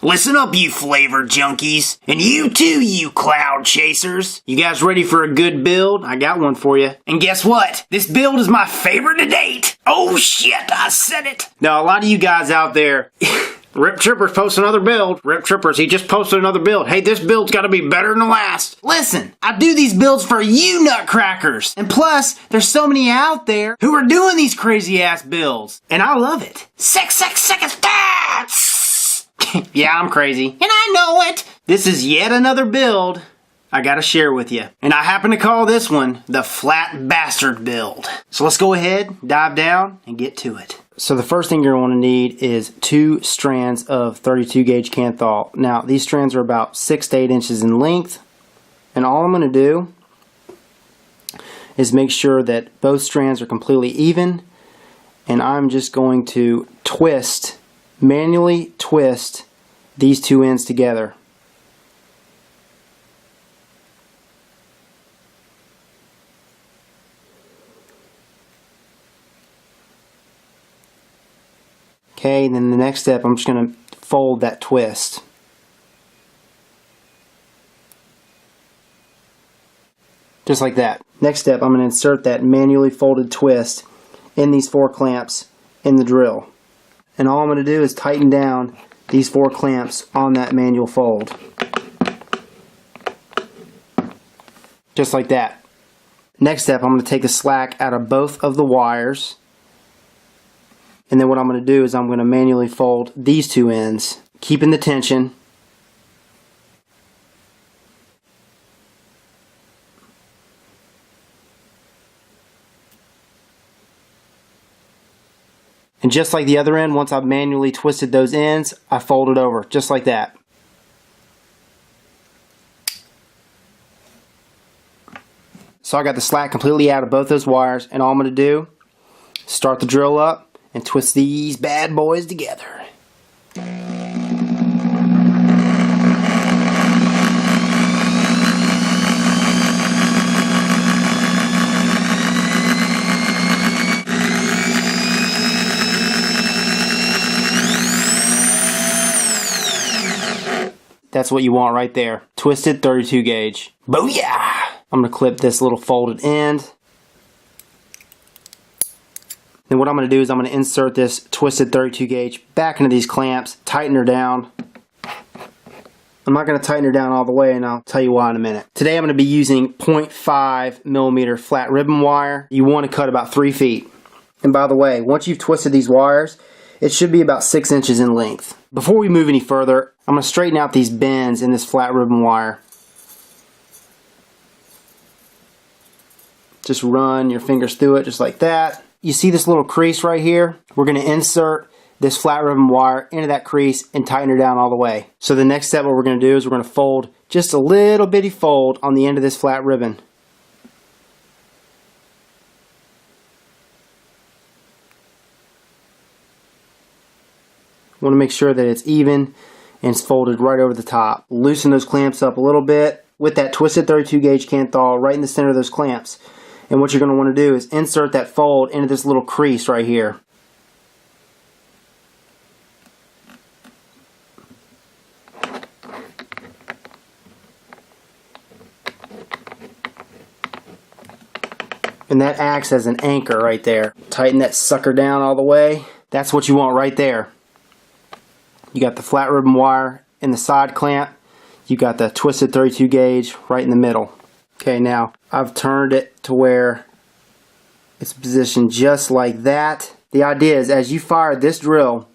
Listen up, you flavor junkies. And you too, you cloud chasers. You guys ready for a good build? I got one for you. And guess what? This build is my favorite to date. Oh shit, I said it. Now, a lot of you guys out there... Rip Trippers posted another build. Rip Trippers, he just posted another build. Hey, this build's gotta be better than the last. Listen, I do these builds for you nutcrackers. And plus, there's so many out there who are doing these crazy ass builds. And I love it. Sex, yeah, I'm crazy. And I know it. This is yet another build I gotta share with you. And I happen to call this one the Flat Bastard build. So let's go ahead, dive down, and get to it. So the first thing you're going to need is 2 strands of 32 gauge Canthal. Now these strands are about 6 to 8 inches in length. And all I'm going to do is make sure that both strands are completely even. And I'm just going to manually twist these 2 ends together. Okay, then the next step, I'm just going to fold that twist. Just like that. Next step, I'm going to insert that manually folded twist in these 4 clamps in the drill. And all I'm going to do is tighten down these 4 clamps on that manual fold. Just like that. Next step, I'm going to take the slack out of both of the wires. And then what I'm going to do is I'm going to manually fold these 2 ends, keeping the tension. And just like the other end, once I've manually twisted those ends, I fold it over, just like that. So I got the slack completely out of both those wires, and all I'm going to do is start the drill up and twist these bad boys together. That's what you want right there. Twisted 32 gauge. Booyah! I'm going to clip this little folded end. Then what I'm going to do is I'm going to insert this twisted 32 gauge back into these clamps, tighten her down. I'm not going to tighten her down all the way, and I'll tell you why in a minute. Today I'm going to be using 0.5 millimeter flat ribbon wire. You want to cut about 3 feet. And by the way, once you've twisted these wires, it should be about 6 inches in length. Before we move any further, I'm going to straighten out these bends in this flat ribbon wire. Just run your fingers through it just like that. You see this little crease right here? We're going to insert this flat ribbon wire into that crease and tighten her down all the way. So the next step, what we're going to do is we're going to fold just a little bitty fold on the end of this flat ribbon. Want to make sure that it's even and it's folded right over the top. Loosen those clamps up a little bit with that twisted 32 gauge Canthal right in the center of those clamps. And what you're going to want to do is insert that fold into this little crease right here. And that acts as an anchor right there. Tighten that sucker down all the way. That's what you want right there. You got the flat ribbon wire in the side clamp. You got the twisted 32 gauge right in the middle. Okay, now I've turned it to where it's positioned just like that. The idea is as you fire this drill,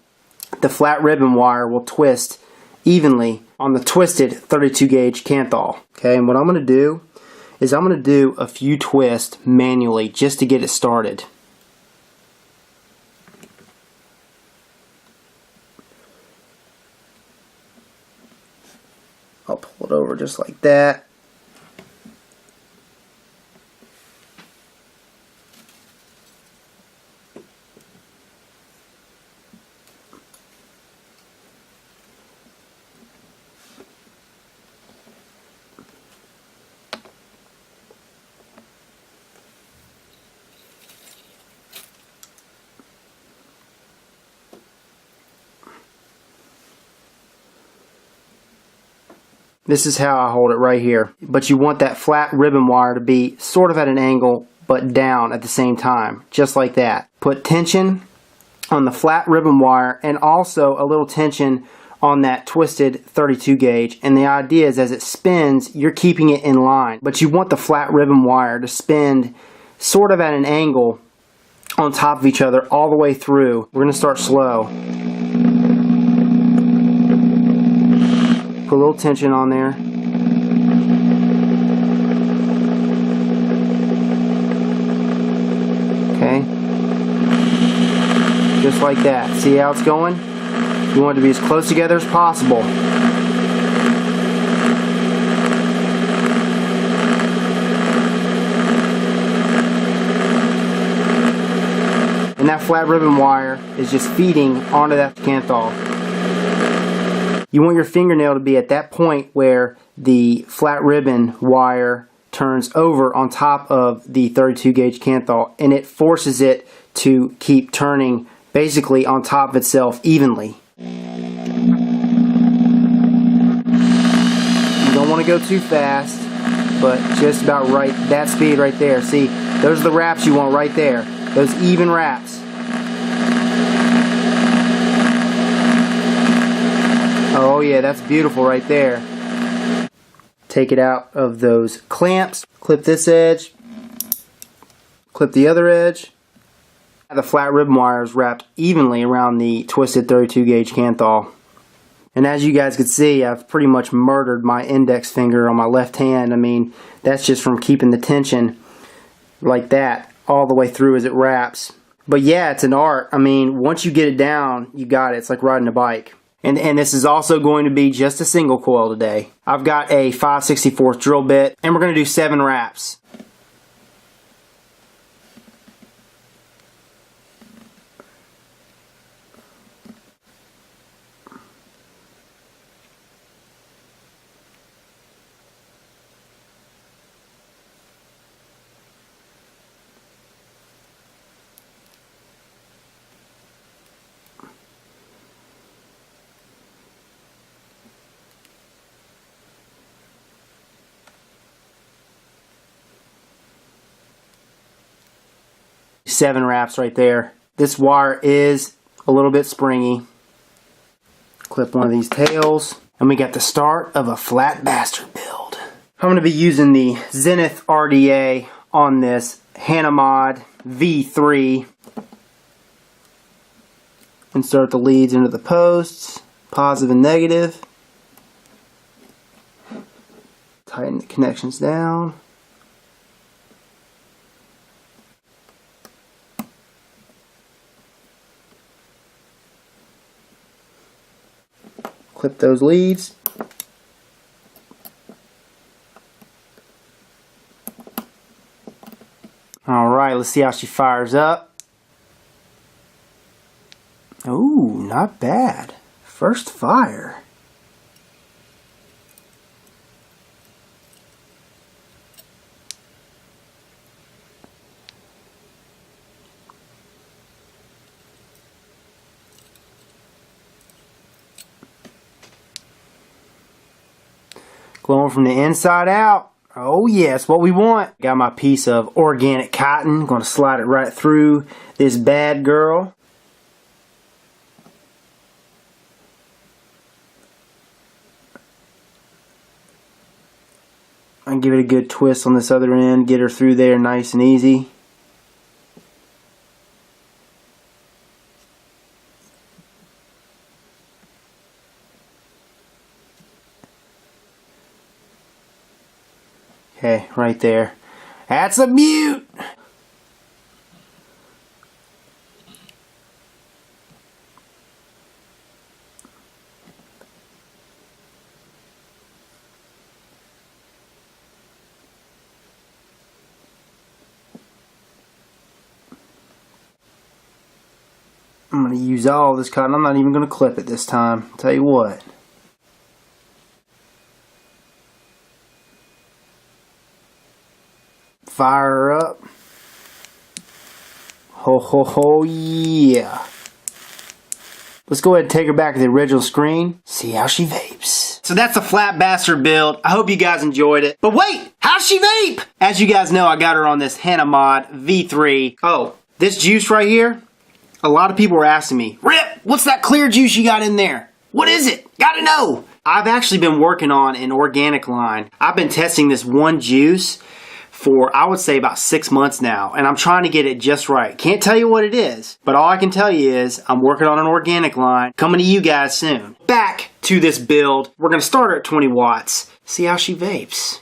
the flat ribbon wire will twist evenly on the twisted 32 gauge Canthal. Okay, and what I'm going to do is I'm going to do a few twists manually just to get it started. I'll pull it over just like that. This is how I hold it right here. But you want that flat ribbon wire to be sort of at an angle, but down at the same time, just like that. Put tension on the flat ribbon wire and also a little tension on that twisted 32 gauge, and the idea is as it spins, you're keeping it in line, but you want the flat ribbon wire to spin sort of at an angle on top of each other all the way through. We're going to start slow. Put a little tension on there. Okay. Just like that. See how it's going? You want it to be as close together as possible. And that flat ribbon wire is just feeding onto that Canthal. You want your fingernail to be at that point where the flat ribbon wire turns over on top of the 32 gauge Canthal, and it forces it to keep turning basically on top of itself evenly. You don't want to go too fast, but just about right, that speed right there. See, those are the wraps you want right there. Those even wraps. Oh yeah, that's beautiful right there. Take it out of those clamps. Clip this edge. Clip the other edge. The flat ribbon wire is wrapped evenly around the twisted 32 gauge Canthal. And as you guys can see, I've pretty much murdered my index finger on my left hand. I mean, that's just from keeping the tension like that all the way through as it wraps. But yeah, it's an art. I mean, once you get it down, you got it. It's like riding a bike. And this is also going to be just a single coil today. I've got a 5/64 drill bit, and we're going to do 7 wraps. Seven wraps right there. This wire is a little bit springy. Clip one of these tails, and we got the start of a flat bastard build. I'm going to be using the Zenith RDA on this Hanamod V3. Insert the leads into the posts, positive and negative. Tighten the connections down. Clip those leads. Alright, let's see how she fires up. Ooh, not bad. First fire. Glowing from the inside out. Oh yes, what we want. Got my piece of organic cotton. Going to slide it right through this bad girl. And give it a good twist on this other end. Get her through there nice and easy. Okay, right there. That's a beaut! I'm going to use all this cotton. I'm not even going to clip it this time. Tell you what. Fire her up. Ho ho ho yeah. Let's go ahead and take her back to the original screen. See how she vapes. So that's the Flat Bastard build. I hope you guys enjoyed it. But wait, how's she vape? As you guys know, I got her on this Hannah Mod V3. Oh, this juice right here, a lot of people were asking me, Rip, what's that clear juice you got in there? What is it? Gotta know. I've actually been working on an organic line. I've been testing this one juice for, I would say, about 6 months now, and I'm trying to get it just right. Can't tell you what it is, but all I can tell you is I'm working on an organic line coming to you guys soon. Back to this build. We're gonna start her at 20 watts. See how she vapes.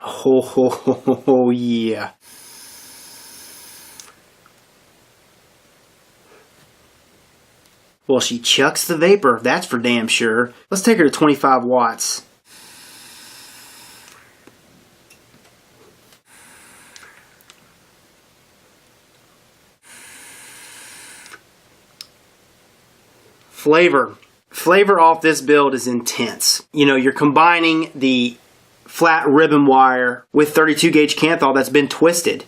Oh, yeah. Well, she chucks the vapor, that's for damn sure. Let's take her to 25 watts. Flavor off this build is intense. You know, you're combining the flat ribbon wire with 32 gauge Kanthal that's been twisted.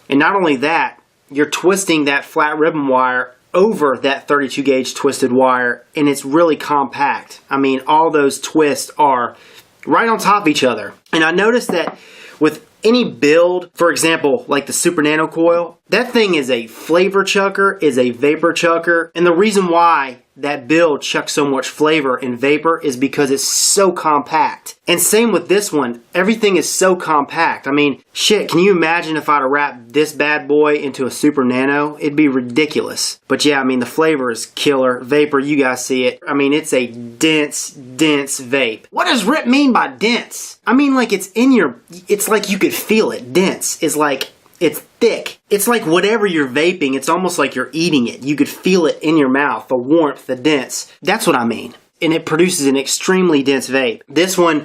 And not only that, you're twisting that flat ribbon wire over that 32 gauge twisted wire, and it's really compact. I mean, all those twists are right on top of each other. And I noticed that with any build, for example, like the Super Nano Coil, that thing is a flavor chucker, is a vapor chucker. And the reason why that build chucks so much flavor and vapor is because it's so compact. And same with this one, everything is so compact. I mean, shit, can you imagine if I'd have wrapped this bad boy into a Super Nano? It'd be ridiculous. But yeah, I mean, the flavor is killer. Vapor, you guys see it. I mean, it's a dense vape. What does Rip mean by dense? I mean, like it's in your, it's like you could feel it. Dense is like, it's thick. It's like whatever you're vaping, it's almost like you're eating it. You could feel it in your mouth, the warmth, the dense. That's what I mean. And it produces an extremely dense vape. This one,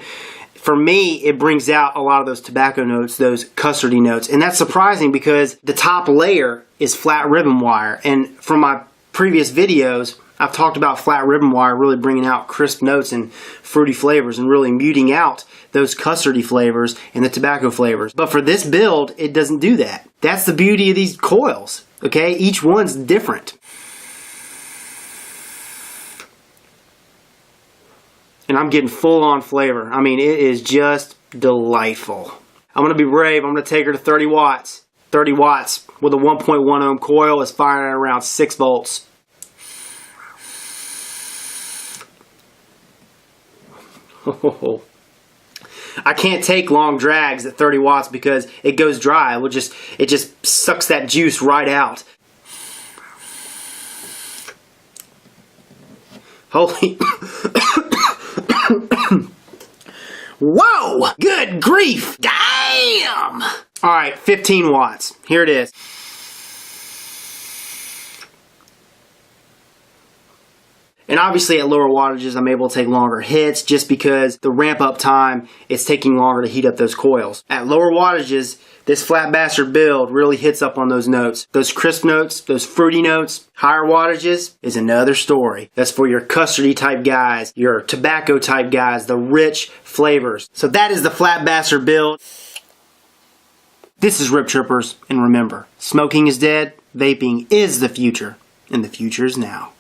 for me, it brings out a lot of those tobacco notes, those custardy notes. And that's surprising because the top layer is flat ribbon wire. And from my previous videos, I've talked about flat ribbon wire really bringing out crisp notes and fruity flavors and really muting out those custardy flavors and the tobacco flavors. But for this build, it doesn't do that. That's the beauty of these coils, okay? Each one's different. And I'm getting full on flavor. I mean, it is just delightful. I'm gonna be brave. I'm gonna take her to 30 watts. 30 watts with a 1.1 ohm coil is firing at around 6 volts. I can't take long drags at 30 watts because it goes dry. It just sucks that juice right out. Holy whoa! Good grief! Damn! Alright, 15 watts. Here it is. And obviously at lower wattages, I'm able to take longer hits just because the ramp up time, it's taking longer to heat up those coils. At lower wattages, this Flat Bastard build really hits up on those notes. Those crisp notes, those fruity notes. Higher wattages is another story. That's for your custardy type guys, your tobacco type guys, the rich flavors. So that is the Flat Bastard build. This is Rip Trippers, and remember, smoking is dead, vaping is the future, and the future is now.